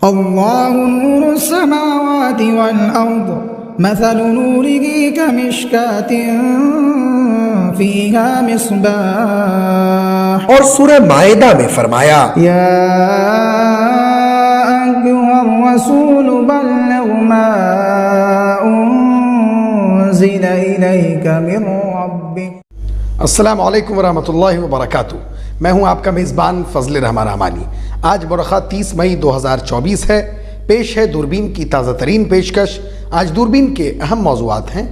अल्लाहु नूरुस समावाति वल अर्द मसलु नूरिही कमिश्कातिन फीहा मिस्बाह। और सूरह माइदा में फरमाया, या अय्युहर रसूल बल्लिग मा उन्ज़िला इलैका मिन रब्बिक। अस्सलामु अलैकुम वरहमतुल्लाहि वबरकातुहू। मैं हूं आपका मेज़बान फजल रहमान रहमानी। आज बरखा 30 मई 2024 है। पेश है दूरबीन की ताज़ा तरीन पेशकश। आज दूरबीन के अहम मौज़ूआत हैं।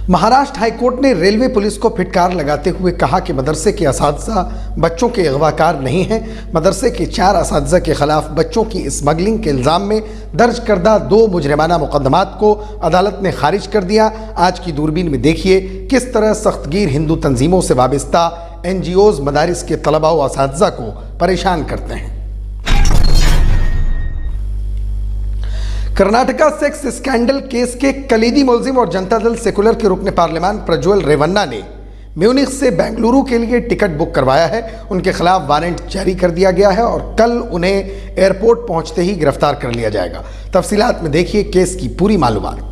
महाराष्ट्र हाईकोर्ट ने रेलवे पुलिस को फिटकार लगाते हुए कहा कि मदरसे के असातिज़ा बच्चों के अगवाकार नहीं हैं। मदरसे के 4 असातिज़ा के खिलाफ बच्चों की स्मगलिंग के इल्ज़ाम में दर्ज करदा 2 मुजरिमाना मुकदमात को अदालत ने खारिज कर दिया। आज की दूरबीन में देखिए किस तरह सख्तगीर हिंदू तंजीमों से वाबस्ता NGOs मदारिस के तलबा व असातिज़ा को परेशान करते हैं। कर्नाटका सेक्स स्कैंडल केस के कलीदी मुलजिम और जनता दल सेकुलर के रुकने पार्लियामान प्रज्वल रेवन्ना ने म्यूनिख से बेंगलुरु के लिए टिकट बुक करवाया है। उनके खिलाफ वारंट जारी कर दिया गया है और कल उन्हें एयरपोर्ट पहुंचते ही गिरफ्तार कर लिया जाएगा। तफसीलात में देखिए केस की पूरी मालूमात।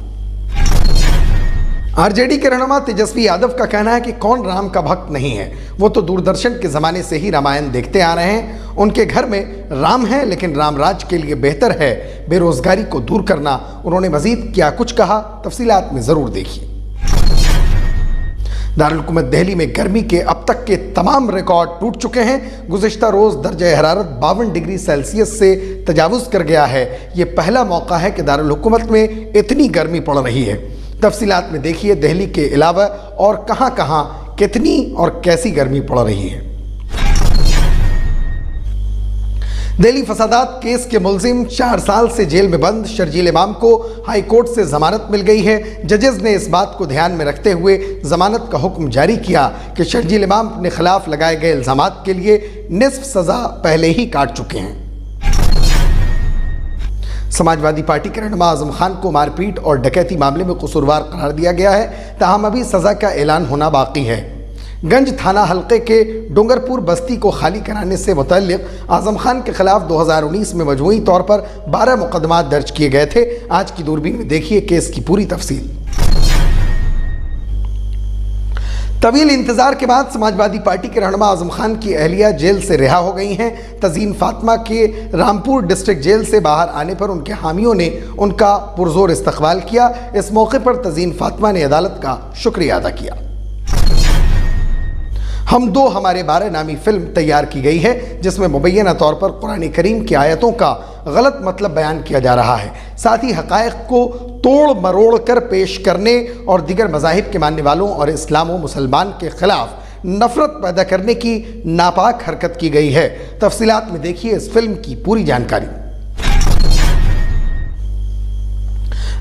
आरजेडी के रहनुमा तेजस्वी यादव का कहना है कि कौन राम का भक्त नहीं है। वो तो दूरदर्शन के ज़माने से ही रामायण देखते आ रहे हैं। उनके घर में राम है, लेकिन रामराज के लिए बेहतर है बेरोजगारी को दूर करना। उन्होंने मजीद क्या कुछ कहा, तफसीलात में ज़रूर देखिए। दारुल हुकूमत दिल्ली में गर्मी के अब तक के तमाम रिकॉर्ड टूट चुके हैं। गुज़िश्ता रोज़ दर्जा हरारत 52 डिग्री सेल्सियस से तजावुज़ कर गया है। ये पहला मौका है कि दारुल हुकूमत में इतनी गर्मी पड़ रही है। तफसीलात में देखिए दिल्ली के अलावा और कहां कहां कितनी और कैसी गर्मी पड़ रही है। दिल्ली फसादात केस के मुलजिम 4 साल से जेल में बंद शर्जील इमाम को हाई कोर्ट से जमानत मिल गई है। जजेस ने इस बात को ध्यान में रखते हुए जमानत का हुक्म जारी किया कि शर्जील इमाम अपने खिलाफ लगाए गए इल्जामात के लिए निस्फ सजा पहले ही काट चुके हैं। समाजवादी पार्टी के रहनुमा आजम खान को मारपीट और डकैती मामले में कसूरवार करार दिया गया है, ताहम अभी सज़ा का ऐलान होना बाकी है। गंज थाना हल्के के डूंगरपुर बस्ती को खाली कराने से मुतल्लिक आजम खान के खिलाफ 2019 में मजमूई तौर पर 12 मुकदमात दर्ज किए गए थे। आज की दूरबीन में देखिए केस की पूरी तफसील। तवील इंतजार के बाद समाजवादी पार्टी के रहनुमा आजम खान की अहलिया जेल से रिहा हो गई हैं। तज़ीन फातिमा के रामपुर डिस्ट्रिक्ट जेल से बाहर आने पर उनके हामियों ने उनका पुरजोर इस्तकबाल किया। इस मौके पर तज़ीन फातिमा ने अदालत का शुक्रिया अदा किया। हम दो हमारे बारे नामी फिल्म तैयार की गई है, जिसमें मुबैना तौर पर कुरान करीम की आयतों का गलत मतलब बयान किया जा रहा है। साथ ही हक़ाइक़ को तोड़ मरोड़ कर पेश करने और दीगर मज़ाहिब के मानने वालों और इस्लाम व मुसलमान के ख़िलाफ़ नफ़रत पैदा करने की नापाक हरकत की गई है। तफसीलात में देखिए इस फिल्म की पूरी जानकारी।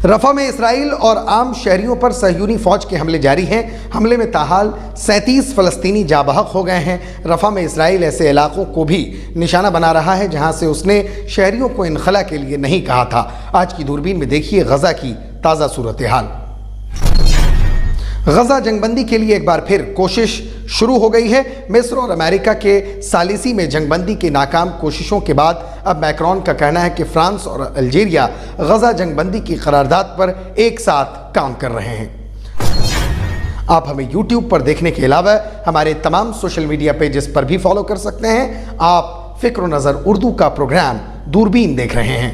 रफ़ा में इसराइल और आम शहरियों पर सहयूनी फ़ौज के हमले जारी हैं। हमले में ताहाल 37 फ़लस्तीनी जाबहक हो गए हैं। रफ़ा में इसराइल ऐसे इलाक़ों को भी निशाना बना रहा है जहां से उसने शहरियों को इनखला के लिए नहीं कहा था। आज की दूरबीन में देखिए गज़ा की ताज़ा सूरत हाल। गज़ा जंगबंदी के लिए एक बार फिर कोशिश शुरू हो गई है। मिस्र और अमेरिका के सालिसी में जंगबंदी की नाकाम कोशिशों के बाद अब मैक्रोन का कहना है कि फ्रांस और अल्जीरिया गज़ा जंगबंदी की करारदाद पर एक साथ काम कर रहे हैं। आप हमें YouTube पर देखने के अलावा हमारे तमाम सोशल मीडिया पेजेस पर भी फॉलो कर सकते हैं। आप फ़िक्र नज़र उर्दू का प्रोग्राम दूरबीन देख रहे हैं।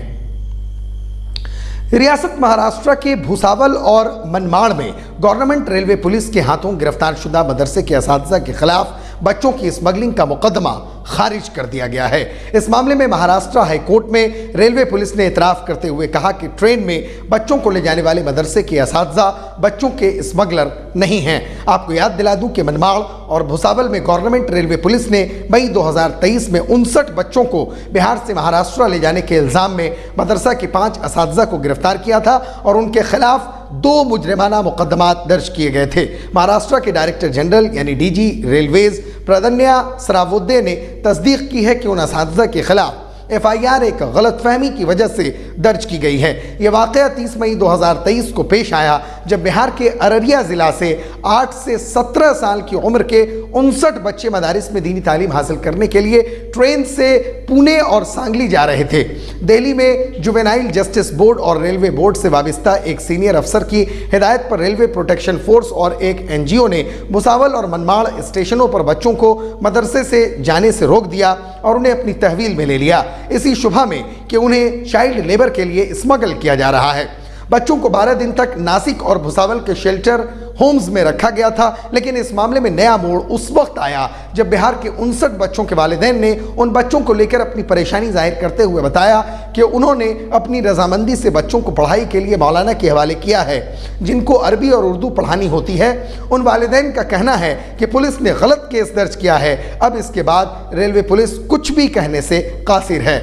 रियासत महाराष्ट्र के भूसावल और मनमाड़ में गवर्नमेंट रेलवे पुलिस के हाथों गिरफ्तार शुदा मदरसे के असातिज़ा के खिलाफ बच्चों की स्मगलिंग का मुकदमा खारिज कर दिया गया है। इस मामले में महाराष्ट्र हाई कोर्ट में रेलवे पुलिस ने इतराफ़ करते हुए कहा कि ट्रेन में बच्चों को ले जाने वाले मदरसे के असातिज़ा बच्चों के स्मगलर नहीं हैं। आपको याद दिला दूं कि मनमाड़ और भुसावल में गवर्नमेंट रेलवे पुलिस ने मई 2023 में 59 बच्चों को बिहार से महाराष्ट्र ले जाने के इल्ज़ाम में मदरसा के 5 असातिज़ा को गिरफ्तार किया था और उनके खिलाफ 2 मुजरिमाना मुकदमात दर्ज किए गए थे। महाराष्ट्र के डायरेक्टर जनरल यानी DG रेलवेज प्रदन्या सरावुद्दे ने तस्दीक की है कि उन असातिज़ा के खिलाफ FIR एक गलतफहमी की वजह से दर्ज की गई है। यह वाक़या 30 मई 2023 को पेश आया जब बिहार के अररिया ज़िला से 8 से 17 साल की उम्र के 59 बच्चे मदारिस में दीनी तालीम हासिल करने के लिए ट्रेन से पुणे और सांगली जा रहे थे। दिल्ली में जुवेनाइल जस्टिस बोर्ड और रेलवे बोर्ड से वाबस्ता एक सीनियर अफसर की हिदायत पर रेलवे प्रोटेक्शन फोर्स और एक एनजीओ ने भुसावल और मनमाड़ स्टेशनों पर बच्चों को मदरसे से जाने से रोक दिया और उन्हें अपनी तहवील में ले लिया, इसी शुबा में कि उन्हें चाइल्ड लेबर के लिए स्मगल किया जा रहा है। बच्चों को 12 दिन तक नासिक और भुसावल के शेल्टर होम्स में रखा गया था, लेकिन इस मामले में नया मोड़ उस वक्त आया जब बिहार के 59 बच्चों के वालिदैन ने उन बच्चों को लेकर अपनी परेशानी जाहिर करते हुए बताया कि उन्होंने अपनी रजामंदी से बच्चों को पढ़ाई के लिए मौलाना के हवाले किया है, जिनको अरबी और उर्दू पढ़ानी होती है। उन वालिदैन का कहना है कि पुलिस ने गलत केस दर्ज किया है। अब इसके बाद रेलवे पुलिस कुछ भी कहने से कासिर है।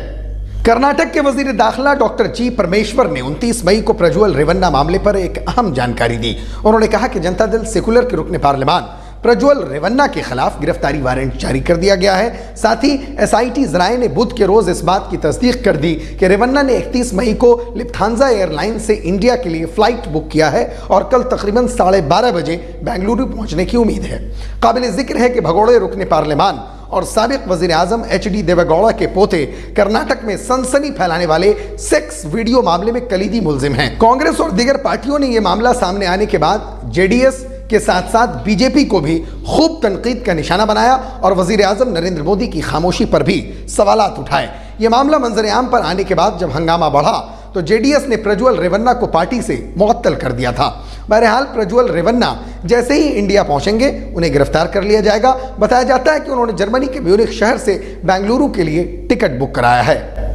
कर्नाटक के वजीर दाखिला डॉक्टर जी परमेश्वर ने 29 मई को प्रज्वल रेवन्ना मामले पर एक अहम जानकारी दी। उन्होंने कहा कि जनता दल सेकुलर के रुकने पार्लियामान प्रज्वल रेवन्ना के खिलाफ गिरफ्तारी वारंट जारी कर दिया गया है। साथ ही एसआईटी जराये ने बुध के रोज इस बात की तस्दीक कर दी कि रेवन्ना ने 31 मई को लिफ्थांजा एयरलाइन से इंडिया के लिए फ्लाइट बुक किया है और कल तकरीबन 12:30 बजे बेंगलुरु पहुंचने की उम्मीद है। काबिल जिक्र है कि भगोड़े रुकने पार्लियामान और साबिक वजीर आजम HD देवेगौड़ा के पोते कर्नाटक में सनसनी फैलाने वाले सेक्स वीडियो मामले में कलीदी मुलजिम हैं। कांग्रेस और दीगर पार्टियों ने यह मामला सामने आने के बाद जेडीएस के साथ साथ बीजेपी को भी खूब तनकीद का निशाना बनाया और वजीर आजम नरेंद्र मोदी की खामोशी पर भी सवालात उठाए। यह मामला मंजर आम पर आने के बाद जब हंगामा बढ़ा तो जेडीएस ने प्रज्वल रेवन्ना को पार्टी से मुअत्तल कर दिया था। बहरहाल प्रज्वल रेवन्ना जैसे ही इंडिया पहुंचेंगे उन्हें गिरफ्तार कर लिया जाएगा। बताया जाता है कि उन्होंने जर्मनी के म्यूनिख शहर से बेंगलुरु के लिए टिकट बुक कराया है।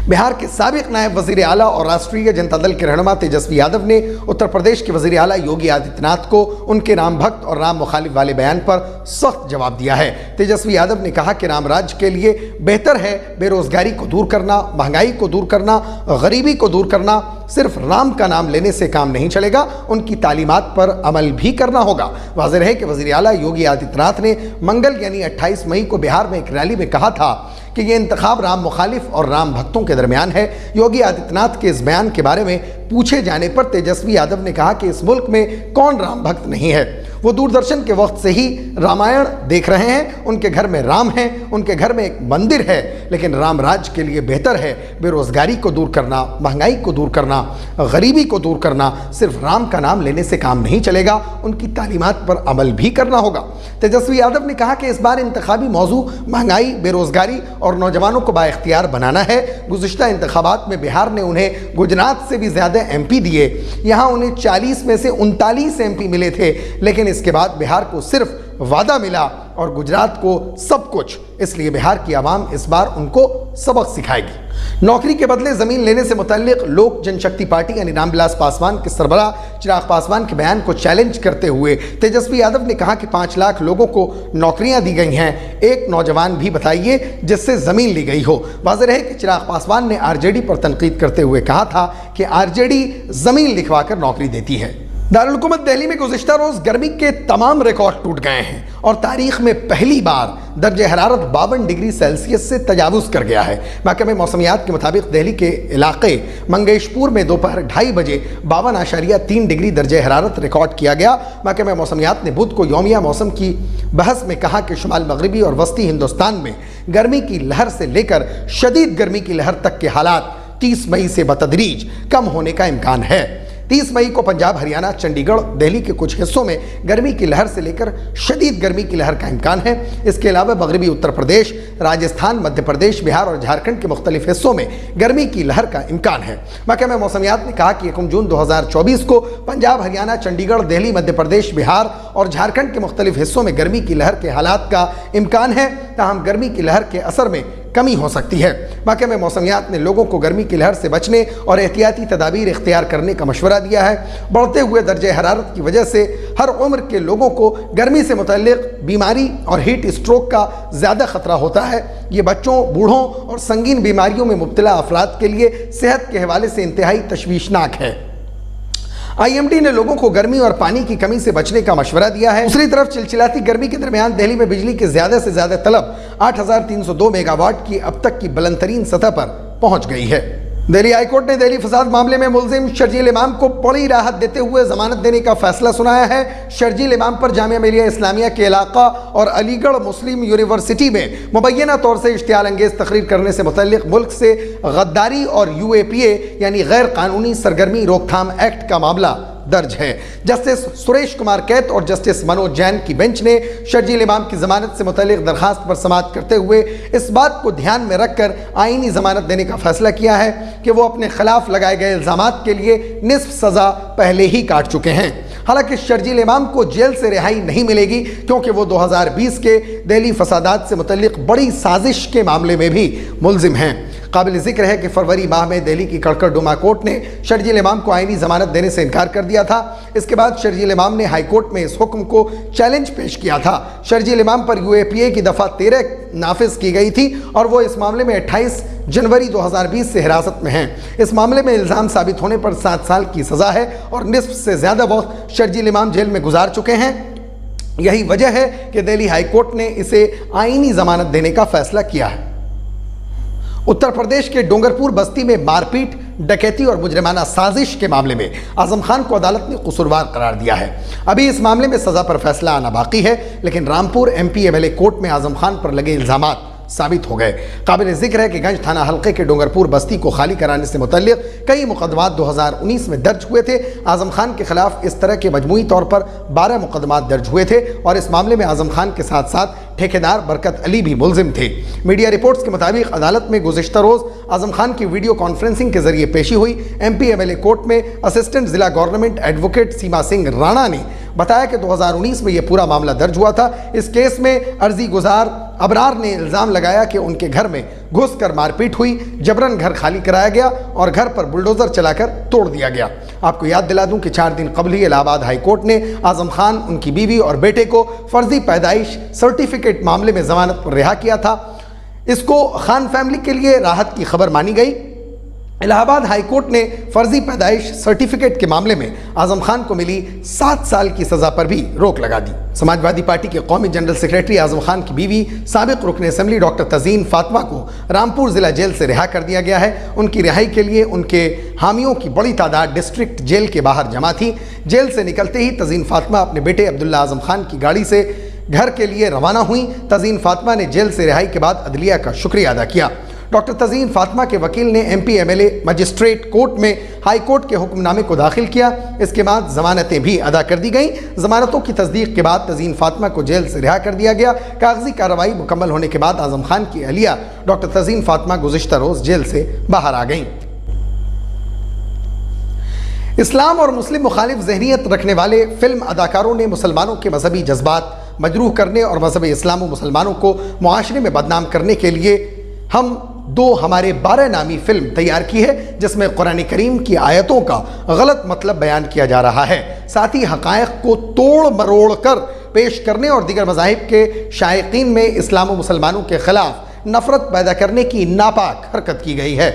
बिहार के साबिक नायब वजीर आला और राष्ट्रीय जनता दल के रहनुमा तेजस्वी यादव ने उत्तर प्रदेश के वजीर आला योगी आदित्यनाथ को उनके राम भक्त और राम मुखालिफ वाले बयान पर सख्त जवाब दिया है। तेजस्वी यादव ने कहा कि राम राज्य के लिए बेहतर है बेरोजगारी को दूर करना, महंगाई को दूर करना, गरीबी को दूर करना। सिर्फ राम का नाम लेने से काम नहीं चलेगा, उनकी तालीमात पर अमल भी करना होगा। वाज़ेह है कि वज़ीर आला योगी आदित्यनाथ ने मंगल यानी 28 मई को बिहार में एक रैली में कहा था कि ये इंतखाब राम मुखालिफ और राम भक्तों के दरमियान है। योगी आदित्यनाथ के इस बयान के बारे में पूछे जाने पर तेजस्वी यादव ने कहा कि इस मुल्क में कौन राम भक्त नहीं है। वो दूरदर्शन के वक्त से ही रामायण देख रहे हैं, उनके घर में राम है, उनके घर में एक मंदिर है, लेकिन राम राज्य के लिए बेहतर है बेरोजगारी को दूर करना, महंगाई को दूर करना, गरीबी को दूर करना। सिर्फ राम का नाम लेने से काम नहीं चलेगा, उनकी तालीमात पर अमल भी करना होगा। तेजस्वी यादव ने कहा कि इस बार इंतखाबी मौजू महंगाई, बेरोजगारी और नौजवानों को बाइख्तियार बनाना है। गुज़िश्ता इंतखाबात में बिहार ने उन्हें गुजरात से भी ज़्यादा MP दिए। यहाँ उन्हें 40 में से 39 MP मिले थे, लेकिन इसके बाद बिहार को सिर्फ वादा मिला और गुजरात को सब कुछ। इसलिए बिहार की आवाम इस बार उनको सबक सिखाएगी। नौकरी के बदले जमीन लेने से मुतल्लिक लोक जनशक्ति पार्टी यानी रामविलास पासवान के सरबराह चिराग पासवान के बयान को चैलेंज करते हुए तेजस्वी यादव ने कहा कि 5 लाख लोगों को नौकरियां दी गई हैं, एक नौजवान भी बताइए जिससे जमीन ली गई हो। वाज़ेह है कि चिराग पासवान ने RJD पर तनकीद करते हुए कहा था कि RJD जमीन लिखवा कर नौकरी देती है। दारुल हुकूमत दिल्ली में गुज़िश्ता रोज़ गर्मी के तमाम रिकॉर्ड टूट गए हैं और तारीख में पहली बार दर्जे हरारत 52 डिग्री सेल्सियस से तजावुज़ कर गया है। महकमे मौसमियात के मुताबिक दिल्ली के इलाके मंगेशपुर में दोपहर 2:30 बजे 52.3 डिग्री दर्जे हरारत रिकॉर्ड किया गया। महकमे मौसमियात ने बुध को यौमिया मौसम की बहस में कहा कि शुमाल मगरबी और वस्ती हिंदुस्तान में गर्मी की लहर से लेकर शदीद गर्मी की लहर तक के हालात 30 मई से बतदरीज कम होने का इम्कान है। 30 मई को पंजाब, हरियाणा, चंडीगढ़, दिल्ली के कुछ हिस्सों में गर्मी की लहर से लेकर शदीद गर्मी की लहर का इम्कान है। इसके अलावा मगरबी उत्तर प्रदेश, राजस्थान, मध्य प्रदेश, बिहार और झारखंड के मुख्तलिफ हिस्सों में गर्मी की लहर का इम्कान है। महकमा मौसमियात ने कहा कि 1 जून 2024 को पंजाब, हरियाणा, चंडीगढ़, दिल्ली, मध्य प्रदेश, बिहार और झारखंड के मुख्तलिफ हिस्सों में गर्मी की लहर के हालात का इम्कान है। ताहम गर्मी की लहर के असर में कमी हो सकती है। महकमे मौसमियात ने लोगों को गर्मी की लहर से बचने और एहतियाती तदाबीर इख्तियार करने का मशवरा दिया है। बढ़ते हुए दर्जे हरारत की वजह से हर उम्र के लोगों को गर्मी से मुतल्लिक बीमारी और हीट स्ट्रोक का ज़्यादा खतरा होता है। ये बच्चों, बूढ़ों और संगीन बीमारियों में मुब्तला अफराद के लिए सेहत के हवाले से इंतहाई तशवीशनाक है। IMD ने लोगों को गर्मी और पानी की कमी से बचने का मशवरा दिया है। दूसरी तरफ चिलचिलाती गर्मी के दरमियान दिल्ली में बिजली की ज़्यादा से ज़्यादा तलब 8,302 मेगावाट की अब तक की बुलंदतरीन सतह पर पहुंच गई है। दिल्ली हाईकोर्ट ने दिल्ली फसाद मामले में मुलजिम शर्जील इमाम को बड़ी राहत देते हुए जमानत देने का फैसला सुनाया है। शर्जील इमाम पर जामिया मिलिया इस्लामिया के इलाका और अलीगढ़ मुस्लिम यूनिवर्सिटी में मुबैना तौर से इश्तियाल अंगेज तकरीर करने से मुतल्लिक मुल्क से गद्दारी और UAPA यानी गैर कानूनी सरगर्मी रोकथाम एक्ट का मामला दर्ज है। जस्टिस सुरेश कुमार कैत और जस्टिस मनोज जैन की बेंच ने शर्जील इमाम की जमानत से मुतल्लिक दरखास्त पर समाअत करते हुए इस बात को ध्यान में रखकर आईनी जमानत देने का फैसला किया है कि वो अपने खिलाफ लगाए गए इल्जामात के लिए निस्फ सजा पहले ही काट चुके हैं। हालांकि शर्जील इमाम को जेल से रिहाई नहीं मिलेगी क्योंकि वो 2020 के दिल्ली फसादात से मुतल्लिक बड़ी साजिश के मामले में भी मुलजिम हैं। काबिल जिक्र है कि फरवरी माह में दिल्ली की कड़कड़डुमा कोर्ट ने शर्जील इमाम को आईनी जमानत देने से इनकार कर दिया था। इसके बाद शर्जील इमाम ने हाई कोर्ट में इस हुक्म को चैलेंज पेश किया था। शर्जील इमाम पर UAPA की दफ़ा 13 नाफिज की गई थी और वो इस मामले में 28 जनवरी 2020 से हिरासत में हैं। इस मामले में इल्ज़ाम साबित होने पर 7 साल की सज़ा है और निस्फ से ज़्यादा वक्त शर्जील इमाम जेल में गुजार चुके हैं। यही वजह है कि दिल्ली हाई कोर्ट ने इसे आईनी जमानत देने का फैसला किया है। उत्तर प्रदेश के डूंगरपुर बस्ती में मारपीट, डकैती और मुजरिमाना साजिश के मामले में आजम खान को अदालत ने कसूरवार करार दिया है। अभी इस मामले में सजा पर फैसला आना बाकी है, लेकिन रामपुर MP MLA कोर्ट में आजम खान पर लगे इल्जामात साबित हो गए। काबिल जिक्र है कि गंज थाना हल्के के डूंगरपुर बस्ती को खाली कराने से मुतल्लिक कई मुकदमात 2019 में दर्ज हुए थे। आजम खान के खिलाफ इस तरह के मजमूई तौर पर 12 मुकदमात दर्ज हुए थे और इस मामले में आजम खान के साथ साथ ठेकेदार बरकत अली भी मुलजिम थे। मीडिया रिपोर्ट्स के मुताबिक अदालत में गुज़िश्ता रोज़ आजम खान की वीडियो कॉन्फ्रेंसिंग के जरिए पेशी हुई। MP MLA कोर्ट में असिस्टेंट जिला गवर्नमेंट एडवोकेट सीमा सिंह राणा ने बताया कि 2019 में यह पूरा मामला दर्ज हुआ था। इस केस में अर्जी गुजार अबरार ने इल्ज़ाम लगाया कि उनके घर में घुसकर मारपीट हुई, जबरन घर खाली कराया गया और घर पर बुलडोज़र चलाकर तोड़ दिया गया। आपको याद दिला दूं कि 4 दिन कबल ही इलाहाबाद हाई कोर्ट ने आजम खान, उनकी बीवी और बेटे को फर्जी पैदाइश सर्टिफिकेट मामले में जमानत पर रिहा किया था। इसको खान फैमिली के लिए राहत की खबर मानी गई। इलाहाबाद हाई कोर्ट ने फर्जी पैदाइश सर्टिफिकेट के मामले में आजम खान को मिली 7 साल की सजा पर भी रोक लगा दी। समाजवादी पार्टी के कौमी जनरल सेक्रेटरी आजम खान की बीवी साबिक रुकन असेंबली डॉक्टर तज़ीन फातिमा को रामपुर जिला जेल से रिहा कर दिया गया है। उनकी रिहाई के लिए उनके हामियों की बड़ी तादाद डिस्ट्रिक्ट जेल के बाहर जमा थी। जेल से निकलते ही तज़ीन फातिमा अपने बेटे अब्दुल्ला आजम खान की गाड़ी से घर के लिए रवाना हुई। तज़ीन फातिमा ने जेल से रिहाई के बाद अदलिया का शुक्रिया अदा किया। डॉक्टर तज़ीन फातिमा के वकील ने MP MLA मजिस्ट्रेट कोर्ट में हाई कोर्ट के हुक्मनामे को दाखिल किया। इसके बाद जमानतें भी अदा कर दी गईं। जमानतों की तस्दीक के बाद तज़ीन फातिमा को जेल से रिहा कर दिया गया। कागजी कार्रवाई मुकम्मल होने के बाद आजम खान की अहलिया डॉक्टर तज़ीन फातिमा गुज़िश्ता रोज़ जेल से बाहर आ गईं। इस्लाम और मुस्लिम मुखालिफ जहनीत रखने वाले फिल्म अदाकारों ने मुसलमानों के मजहबी जज्बात मजरूह करने और मजहब इस्लाम व मुसलमानों को मुआशरे में बदनाम करने के लिए हम 2 हमारे 12 नामी फिल्म तैयार की है, जिसमें कुरान करीम की आयतों का गलत मतलब बयान किया जा रहा है। साथ ही हक़ाइक़ को तोड़ मरोड़ कर पेश करने और दीगर मज़ाहिब के शायकीन में इस्लाम व मुसलमानों के ख़िलाफ़ नफ़रत पैदा करने की नापाक हरकत की गई है,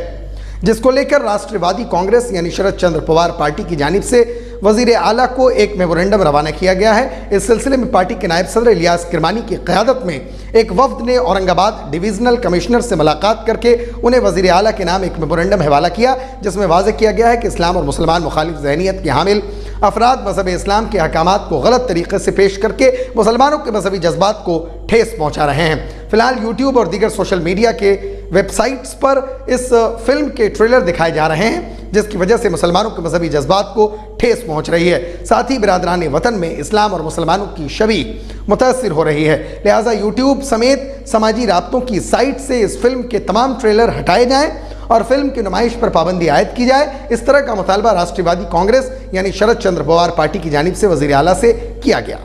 जिसको लेकर राष्ट्रवादी कांग्रेस यानी शरद चंद्र पवार पार्टी की जानिब से वज़ीर आला को एक मेमोरेंडम रवाना किया गया है। इस सिलसिले में पार्टी के नायब सदर इलियास किरमानी की क़यादत में एक वफ्द ने औरंगाबाद डिवीज़नल कमिश्नर से मुलाकात करके उन्हें वज़ीर आला के नाम एक मेमोरेंडम हवाला किया, जिसमें वाज़ेह किया गया है कि इस्लाम और मुसलमान मुखालिफ ज़हनीत के हामिल अफराद मज़हब इस्लाम के अहकामात को गलत तरीके से पेश करके मुसलमानों के मजहबी जज्बात को ठेस पहुँचा रहे हैं। फ़िलहाल यूट्यूब और दीगर सोशल मीडिया के वेबसाइट्स पर इस फिल्म के ट्रेलर दिखाए जा रहे हैं, जिसकी वजह से मुसलमानों के मजहबी जज्बात को ठेस पहुंच रही है। साथ ही बिरादरान वतन में इस्लाम और मुसलमानों की छवि मुतासिर हो रही है। लिहाजा यूट्यूब समेत समाजी राब्तों की साइट से इस फिल्म के तमाम ट्रेलर हटाए जाएं और फिल्म की नुमाइश पर पाबंदी आयद की जाए। इस तरह का मुतालबा राष्ट्रवादी कांग्रेस यानी शरद चंद्र पवार पार्टी की जानिब से वज़ीर आला से किया गया।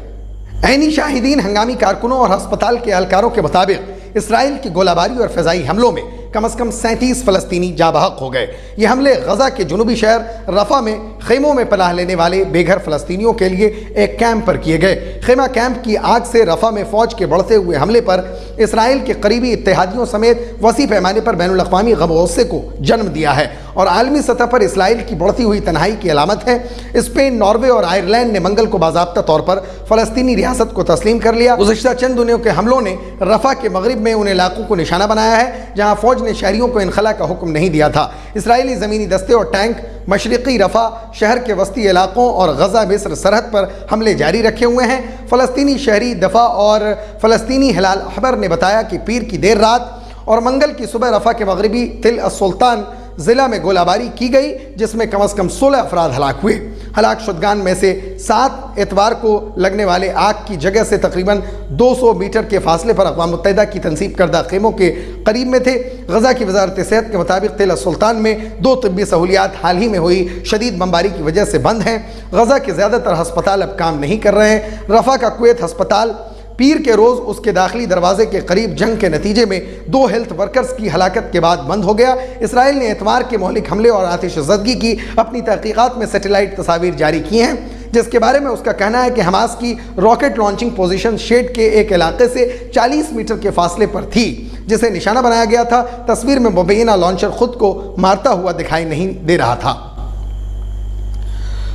ऐनी शाहिदीन, हंगामी कारकुनों और अस्पताल के एहलकारों के मुताबिक इसराइल की गोलाबारी और फ़िज़ाई हमलों में कम से कम 37 फ़लस्तीनी जाबहक हो गए। ये हमले गज़ा के जुनूबी शहर रफ़ा में खेमों में पनाह लेने वाले बेघर फ़लस्तीनियों के लिए एक कैंप पर किए गए। खेमा कैंप की आग से रफ़ा में फ़ौज के बढ़ते हुए हमले पर इसराइल के करीबी इत्तेहादियों समेत वसी पैमाने पर बैनुल अक़वामी गम-ओ-ग़ुस्से को जन्म दिया है और आलमी सतह पर इसराइल की बढ़ती हुई तन्हाई की अलामत है। स्पेन, नॉर्वे और आयरलैंड ने मंगल को बाज़ाब्ता तौर पर फ़लस्तीनी रियासत को तस्लीम कर लिया। गुज़िश्ता चंद दिनों के हमलों ने रफ़ा के मगरिब में उन इलाकों को निशाना बनाया है जहाँ फ़ौज ने शहरियों को इनखला का हुक्म नहीं दिया था। इसराइली ज़मीनी दस्ते और टैंक मशरिकी रफ़ा शहर के वस्ती इलाकों और गज़ा मिस्र सरहद पर हमले जारी रखे हुए हैं। फ़लस्तीनी शहरी दफ़ा और फ़लस्तीनी हिलाल अहमर ने बताया कि पीर की देर रात और मंगल की सुबह रफ़ा के मगरबी तिल सुल्तान ज़िला में गोलाबारी की गई, जिसमें कम से कम 16 अफराद हलाक हुए। हलाक शुदगान में से 7 एतवार को लगने वाले आग की जगह से तकरीबन 200 मीटर के फासले पर अक़वाम मुत्तहिदा की तनसीब करदा खेमों के करीब में थे। गज़ा की वजारत सेहत के मुताबिक तिल सुल्तान में 2 तिब्बी सहूलियात हाल ही में हुई शदीद बमबारी की वजह से बंद हैं। गज़ा के ज़्यादातर हस्पताल अब काम नहीं कर रहे हैं। रफ़ा का कुवैत हस्पताल पीर के रोज़ उसके दाखिली दरवाजे के करीब जंग के नतीजे में 2 हेल्थ वर्कर्स की हलाकत के बाद बंद हो गया। इसराइल ने एतवार के मौलिक हमले और आतिशज़दगी की अपनी तहकीकात में सैटेलाइट तस्वीर जारी की हैं, जिसके बारे में उसका कहना है कि हमास की रॉकेट लॉन्चिंग पोजीशन शेड के एक इलाके से 40 मीटर के फासले पर थी, जिसे निशाना बनाया गया था। तस्वीर में मुबैना लॉन्चर खुद को मारता हुआ दिखाई नहीं दे रहा था।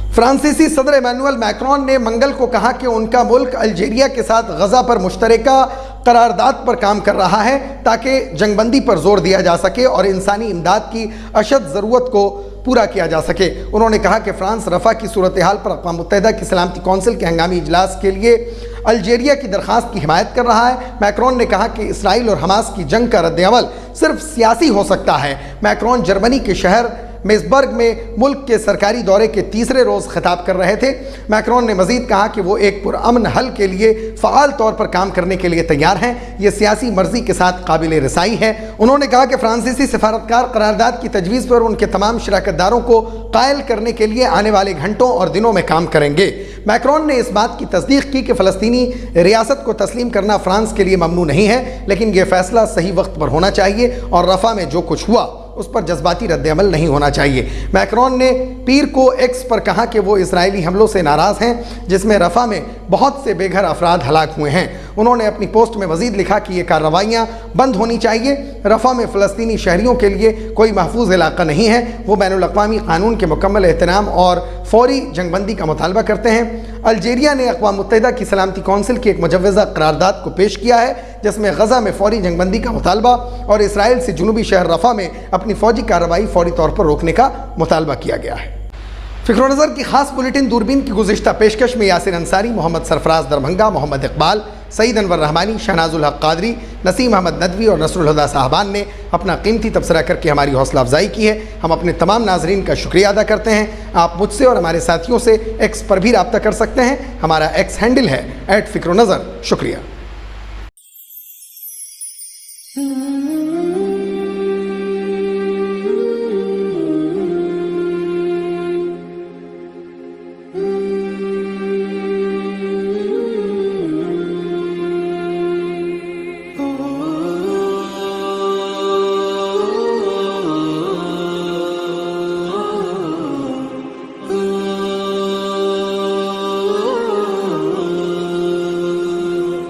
फ्रांसीसी सदर इमैनुअल मैक्रोन ने मंगल को कहा कि उनका मुल्क अल्जीरिया के साथ गज़ा पर मुश्तरका करारदाद पर काम कर रहा है ताकि जंगबंदी पर जोर दिया जा सके और इंसानी इमदाद की अशद ज़रूरत को पूरा किया जा सके। उन्होंने कहा कि फ्रांस रफ़ा की सूरत हाल पर अक़वाम मुत्तहिदा की सलामती कौंसिल के हंगामी इजलास के लिए अल्जीरिया की दरख्वास्त की हिमायत कर रहा है। मैक्रोन ने कहा कि इसराइल और हमास की जंग का रद्द-ए-अमल सिर्फ सियासी हो सकता है। मैक्रोन जर्मनी के शहर मेसबर्ग में मुल्क के सरकारी दौरे के तीसरे रोज़ खिताब कर रहे थे। मैक्रोन ने मज़ीद कहा कि वो एक पुरअमन हल के लिए फ़आल तौर पर काम करने के लिए तैयार हैं। ये सियासी मर्जी के साथ काबिल रसाई है। उन्होंने कहा कि फ्रांसीसी सफारतकार करारदाद की तजवीज़ पर उनके तमाम शराकतदारों को कायल करने के लिए आने वाले घंटों और दिनों में काम करेंगे। मैक्रोन ने इस बात की तस्दीक की कि फ़लस्तीनी रियासत को तस्लीम करना फ्रांस के लिए ममनू नहीं है, लेकिन यह फ़ैसला सही वक्त पर होना चाहिए और रफ़ा में जो कुछ हुआ उस पर जज्बाती रद्द-ए-अमल नहीं होना चाहिए। मैक्रोन ने पीर को एक्स पर कहा कि वो इसराइली हमलों से नाराज़ हैं, जिसमें रफ़ा में बहुत से बेघर अफराद हलाक हुए हैं। उन्होंने अपनी पोस्ट में मज़ीद लिखा कि ये कार्रवाइयाँ बंद होनी चाहिए। रफ़ा में फ़लस्तीनी शहरियों के लिए कोई महफूज इलाका नहीं है। वो बैनुल-अक़वामी क़ानून के मुकम्मल एहतराम और फ़ौरी जंगबंदी का मुतालबा करते हैं। अल्जीरिया ने अक़वाम मुत्तहिदा की सलामती कौंसिल की एक मुजव्वज़ा करारदाद को पेश किया है, जिसमें गज़ा में फ़ौरी जंगबंदी का मुतालबा और इसराइल से जुनूबी शहर रफ़ा में अपनी फ़ौजी कार्रवाई फ़ौरी तौर पर रोकने का मुतालबा किया गया है। फ़िक्र नज़र की खास बुलेटिन दूरबीन की गुज़िश्ता पेशकश में यासिर अंसारी, मोहम्मद सरफराज दरभंगा, मोहम्मद इकबाल, सईद अनवर रहमानी, शहनाजुल हक कादरी, नसीम अहमद नदवी और नसरुल हुदा साहबान ने अपना कीमती तबसरा करके हमारी हौसला अफजाई की है। हम अपने तमाम नाजरीन का शुक्रिया अदा करते हैं। आप मुझसे और हमारे साथियों से एक्स पर भी रब्ता कर सकते हैं। हमारा एक्स हैंडल है @फ़िक्र नज़र। शुक्रिया।